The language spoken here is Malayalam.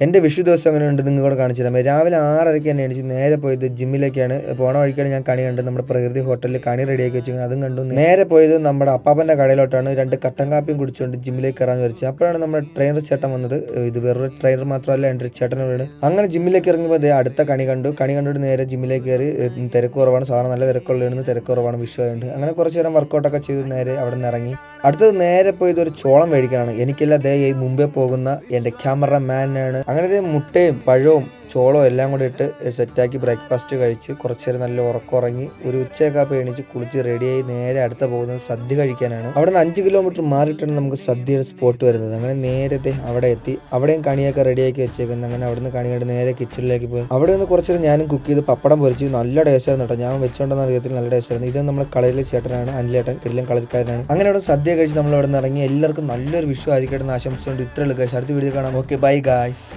എൻ്റെ വിഷു ദിവസം അങ്ങനെ ഉണ്ട് നിങ്ങളോട് കാണിച്ചു തരാം. രാവിലെ 6:30 തന്നെ എണീച്ച് നേരെ പോയത് ജിമ്മിലേക്കാണ്. പോണ വഴിക്കാണ് ഞാൻ കണി കണ്ടത്. നമ്മുടെ പ്രകൃതി ഹോട്ടലിൽ കണി റെഡിയാക്കി വെച്ചിരിക്കുന്നത് അതും കണ്ടു. നേരെ പോയത് നമ്മുടെ അപ്പാപ്പൻ്റെ കടയിലോട്ടാണ്. 2 കട്ടൻ കാപ്പിയും കുടിച്ചുകൊണ്ട് ജിമ്മിലേക്ക് കയറാൻ വിചാരിച്ചത്. അപ്പോഴാണ് നമ്മുടെ ട്രെയിനർ ചേട്ടൻ വന്നത്. ഇത് വേറൊരു ട്രെയിനർ മാത്രമല്ല, എൻ്റെ ചേട്ടനോട്. അങ്ങനെ ജിമ്മിലേക്ക് ഇറങ്ങിയപ്പോൾ അടുത്ത കണി കണ്ടുകൊണ്ട് നേരെ ജിമ്മിലേക്ക് കയറി. തിരക്ക് കുറവാണ്, സാധാരണ നല്ല തിരക്കുള്ളതാണ്, തിരക്ക് കുറവാണ്, വിഷു ആയതുകൊണ്ട്. അങ്ങനെ കുറച്ച് നേരം വർക്കൗട്ടൊക്കെ ചെയ്ത് നേരെ അവിടെ നിന്ന് ഇറങ്ങി. അടുത്തത് നേരെ പോയത് ഒരു ചോളം മേടിക്കാനാണ്. എനിക്കല്ല, ഈ മുമ്പേ പോകുന്ന എൻ്റെ ക്യാമറമാനാണ്. അങ്ങനെ മുട്ടയും പഴവും ചോളവും എല്ലാം കൂടി ഇട്ട് സെറ്റാക്കി ബ്രേക്ക്ഫാസ്റ്റ് കഴിച്ച് കുറച്ച് നേരം നല്ല ഉറങ്ങി. ഒരു ഉച്ചയൊക്കെ എണീച്ച് കുളിച്ച് റെഡിയായി നേരെ അടുത്ത പോകുന്നത് സദ്യ കഴിക്കാനാണ്. അവിടെ നിന്ന് 5 കിലോമീറ്റർ മാറിയിട്ടാണ് നമുക്ക് സദ്യയുടെ സ്പോട്ട് വരുന്നത്. അങ്ങനെ നേരത്തെ അവിടെ എത്തി. അവിടെയും കണിയൊക്കെ റെഡിയാക്കി വെച്ചേക്കുന്നത്. അങ്ങനെ അവിടെ നിന്ന് കണി കണ്ട് നേരെ കിച്ചണിലേക്ക് പോയി. അവിടെ നിന്ന് കുറച്ച് നേരം ഞാനും കുക്ക് ചെയ്ത് പപ്പടം പൊരിച്ച് നല്ല ടേസ്റ്റായിരുന്നു കേട്ടോ. ഞാൻ വെച്ചോണ്ടെന്ന് അറിയത്തില്ല, നല്ല ടേസ്റ്റായിരുന്നു. ഇത് നമ്മുടെ കളയിലെ ചേട്ടനാണ്, അനിലേട്ടൻ, കിടിലൻ കളക്കാരനാണ്. അങ്ങനെ അവിടെ സദ്യ കഴിച്ച് നമ്മൾ അവിടെ നിന്ന് ഇറങ്ങി. എല്ലാവർക്കും നല്ലൊരു വിഷു ആയിരിക്കട്ടെ എന്ന് ആശംസിച്ചുകൊണ്ട് ഇത്രയുള്ളൂ ഗൈസ്. അടുത്ത വീഡിയോ കാണാം. Okay, bye guys.